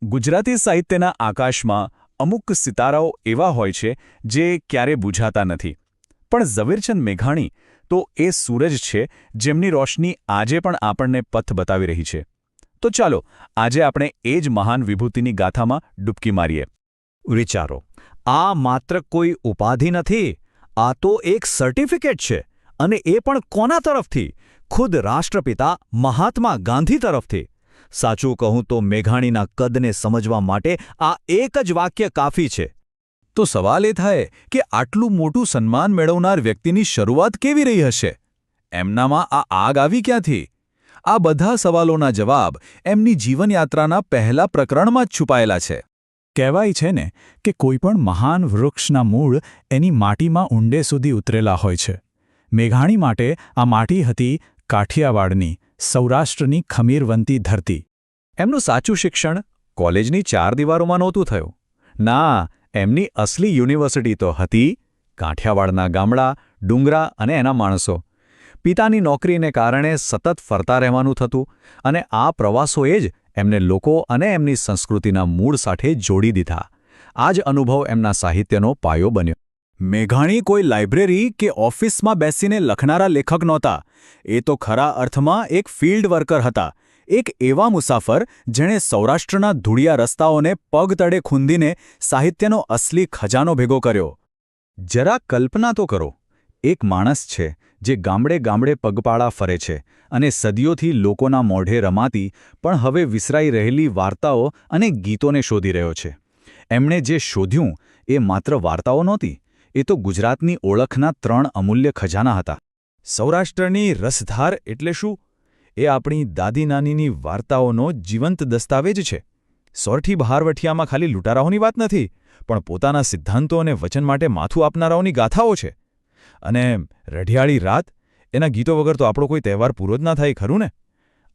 ગુજરાતી સાહિત્યના આકાશમાં અમુક સિતારાઓ એવા હોય છે જે ક્યારે બુઝાતા નથી. પણ ઝવેરચંદ મેઘાણી તો એ સૂરજ છે જેમની રોશની આજે પણ આપણને પથ બતાવી રહી છે. તો ચાલો આજે આપણે એ જ મહાન વિભૂતિની ગાથામાં ડૂબકી મારીએ. વિચારો, આ માત્ર કોઈ ઉપાધિ નથી, આ તો એક સર્ટિફિકેટ છે. અને એ પણ કોના તરફથી? ખુદ રાષ્ટ્રપિતા મહાત્મા ગાંધી તરફથી. સાચું કહું તો મેઘાણીના કદને સમજવા માટે આ એક જ વાક્ય કાફી છે. તો સવાલ એ થાય કે આટલું મોટું સન્માન મેળવનાર વ્યક્તિની શરૂઆત કેવી રહી હશે? એમનામાં આ આગ આવી ક્યાંથી? આ બધા સવાલોના જવાબ એમની જીવનયાત્રાના પહેલા પ્રકરણમાં જ છુપાયેલા છે. કહેવાય છે ને કે કોઈપણ મહાન વૃક્ષના મૂળ એની માટીમાં ઊંડે સુધી ઉતરેલા હોય છે. મેઘાણી માટે આ માટી હતી કાઠિયાવાડની, સૌરાષ્ટ્રની ખમીરવંતી ધરતી. એમનું સાચું શિક્ષણ કોલેજની 4 દિવારોમાં નહોતું થયું. ના, એમની અસલી યુનિવર્સિટી તો હતી કાઠિયાવાડના ગામડા, ડુંગરા અને એના માણસો. પિતાની નોકરીને કારણે સતત ફરતા રહેવાનું થતું અને આ પ્રવાસોએ જ એમને લોકો અને એમની સંસ્કૃતિના મૂળ સાથે જોડી દીધા. આ જ અનુભવ એમના સાહિત્યનો પાયો બન્યો. મેઘાણી કોઈ લાઇબ્રેરી કે ઓફિસમાં બેસીને લખનારા લેખક નહોતા. એ તો ખરા અર્થમાં એક ફિલ્ડ વર્કર હતા. એક એવા મુસાફર જેણે સૌરાષ્ટ્રના ધૂળિયા રસ્તાઓને પગ તળે ખૂંદીને સાહિત્યનો અસલી ખજાનો ભેગો કર્યો. જરા કલ્પના તો કરો, એક માણસ છે જે ગામડે ગામડે પગપાળા ફરે છે અને સદીઓથી લોકોના મોઢે રમાતી પણ હવે વિસરાઈ રહેલી વાર્તાઓ અને ગીતોને શોધી રહ્યો છે. એમણે જે શોધ્યું એ માત્ર વાર્તાઓ નહોતી, એ તો ગુજરાતની ઓળખના 3 અમૂલ્ય ખજાના હતા. સૌરાષ્ટ્રની રસધાર એટલે શું? એ આપણી દાદી નાનીની વાર્તાઓનો જીવંત દસ્તાવેજ છે. સોરઠી બહારવઠિયામાં ખાલી લૂંટારાઓની વાત નથી, પણ પોતાના સિદ્ધાંતો અને વચન માટે માથું આપનારાઓની ગાથાઓ છે. અને રઢિયાળી રાત, એના ગીતો વગર તો આપણો કોઈ તહેવાર પૂરો જ ના થાય, ખરું ને?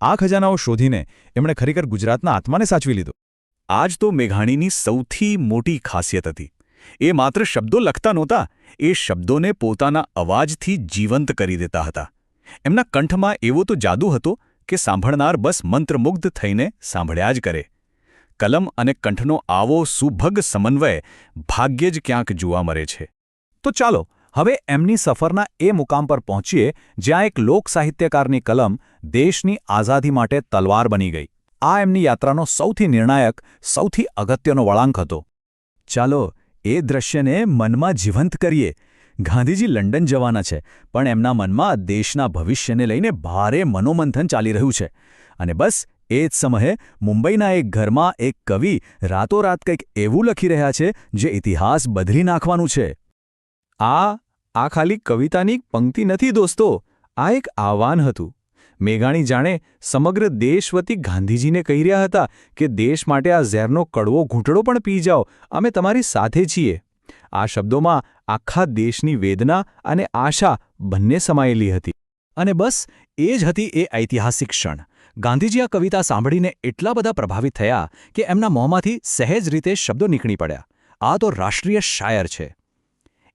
આ ખજાનાઓ શોધીને એમણે ખરેખર ગુજરાતના આત્માને સાચવી લીધો. આ જ તો મેઘાણીની સૌથી મોટી ખાસિયત હતી. એ માત્ર શબ્દો લખતા નહોતા, એ શબ્દોને પોતાના અવાજથી જીવંત કરી દેતા હતા. એમના કંઠમાં એવો તો જાદુ હતો કે સાંભળનાર બસ મંત્રમુગ્ધ થઈને સાંભળ્યા જ કરે. કલમ અને કંઠનો આવો સુભગ સમન્વય ભાગ્યે જ ક્યાંક જોવા મળે છે. તો ચાલો હવે એમની સફરના એ મુકામ પર પહોંચીએ જ્યાં એક લોક સાહિત્યકારની કલમ દેશની આઝાદી માટે તલવાર બની ગઈ. આ એમની યાત્રાનો સૌથી નિર્ણાયક, સૌથી અગત્યનો વળાંક હતો. ચાલો એ દ્રશ્યને મનમાં જીવંત કરીએ. ગાંધીજી લંડન જવાના છે, પણ એમના મનમાં દેશના ભવિષ્યને લઈને ભારે મનોમંથન ચાલી રહ્યું છે. અને બસ એ જ સમયે મુંબઈના એક ઘરમાં એક કવિ રાતોરાત કંઈક એવું લખી રહ્યા છે જે ઇતિહાસ બદલી નાખવાનું છે. આ ખાલી કવિતાની પંક્તિ નથી દોસ્તો, આ એક આહ્વાન હતું. મેઘાણી જાણે સમગ્ર દેશ વતી ગાંધીજીને કહી રહ્યા હતા કે દેશ માટે આ ઝેરનો કડવો ઘૂંટડો પણ પી જાઓ, અમે તમારી સાથે છીએ. આ શબ્દોમાં આખા દેશની વેદના અને આશા બંને સમાયેલી હતી. અને બસ એ જ હતી એ ઐતિહાસિક ક્ષણ. ગાંધીજી આ કવિતા સાંભળીને એટલા બધા પ્રભાવિત થયા કે એમના મોંમાંથી સહેજ રીતે શબ્દો નીકળી પડ્યા. આ તો રાષ્ટ્રીય શાયર છે.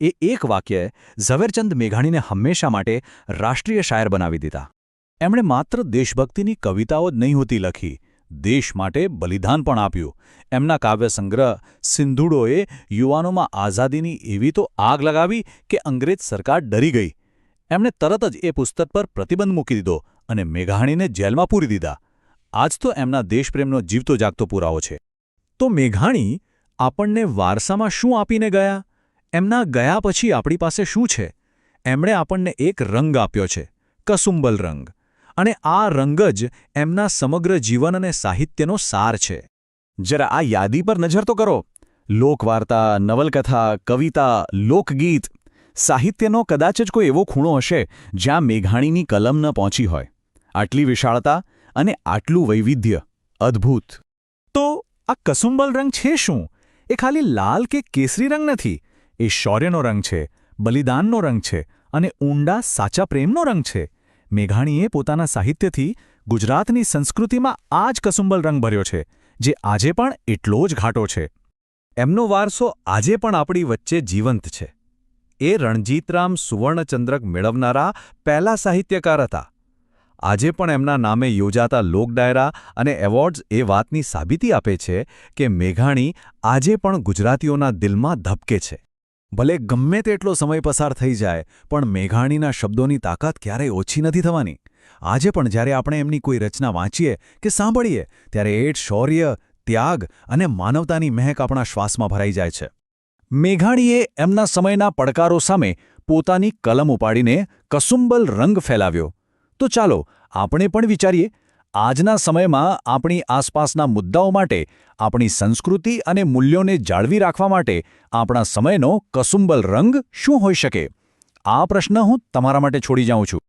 એ એક વાક્યએ ઝવેરચંદ મેઘાણીને હંમેશા માટે રાષ્ટ્રીય શાયર બનાવી દીધા. એમણે માત્ર દેશભક્તિની કવિતાઓ જ નહીંહોતી લખી, દેશ માટે બલિદાન પણ આપ્યું. એમના કાવ્યસંગ્રહ સિંધુડોએ યુવાનોમાં આઝાદીની એવી તો આગ લગાવી કે અંગ્રેજ સરકાર ડરી ગઈ. એમણે તરત જ એ પુસ્તક પર પ્રતિબંધ મૂકી દીધો અને મેઘાણીને જેલમાં પૂરી દીધા. આજ તો એમના દેશપ્રેમનો જીવતો જાગતો પુરાવો છે. તો મેઘાણી આપણને વારસામાં શું આપીને ગયા? એમના ગયા પછી આપણી પાસે શું છે? એમણે આપણને એક રંગ આપ્યો છે, કસુંબલ રંગ. અને આ રંગ જ એમના સમગ્ર જીવન અને સાહિત્યનો સાર છે. જરા આ યાદી પર નજર તો કરો. લોકવાર્તા, નવલકથા, કવિતા, લોકગીત. સાહિત્યનો કદાચ જ કોઈ એવો ખૂણો હશે જ્યાં મેઘાણીની કલમ ન પહોંચી હોય. આટલી વિશાળતા અને આટલું વૈવિધ્ય, અદ્ભુત. તો આ કસુંબલ રંગ છે શું? એ ખાલી લાલ કે કેસરી રંગ નથી. એ શૌર્યનો રંગ છે, બલિદાનનો રંગ છે અને ઊંડા સાચા પ્રેમનો રંગ છે. મેઘાણીએ પોતાના સાહિત્યથી ગુજરાતની સંસ્કૃતિમાં આ જ કસુંબલ રંગ ભર્યો છે, જે આજે પણ એટલો જ ઘાટો છે. એમનો વારસો આજે પણ આપણી વચ્ચે જીવંત છે. એ રણજીતરામ સુવર્ણચંદ્રક મેળવનારા પહેલા સાહિત્યકાર હતા. આજે પણ એમના નામે યોજાતા લોકડાયરા અને એવોર્ડ્સ એ વાતની સાબિતી આપે છે કે મેઘાણી આજે પણ ગુજરાતીઓના દિલમાં ધબકે છે. ભલે ગમે તેટલો સમય પસાર થઈ જાય પણ મેઘાણીના શબ્દોની તાકાત ક્યારેય ઓછી નથી થવાની. આજે પણ જ્યારે આપણે એમની કોઈ રચના વાંચીએ કે સાંભળીએ ત્યારે એ શૌર્ય, ત્યાગ અને માનવતાની મહેક આપણા શ્વાસમાં ભરાઈ જાય છે. મેઘાણીએ એમના સમયના પડકારો સામે પોતાની કલમ ઉપાડીને કસુંબલ રંગ ફેલાવ્યો. તો ચાલો આપણે પણ વિચારીએ, આજના સમયમાં આપણી આસપાસના મુદ્દાઓ માટે, આપણી સંસ્કૃતિ અને મૂલ્યોને જાળવી રાખવા માટે આપણા સમયનો કસુંબલ રંગ શું હોઈ શકે? આ પ્રશ્ન હું તમારા માટે છોડી જાઉં છું.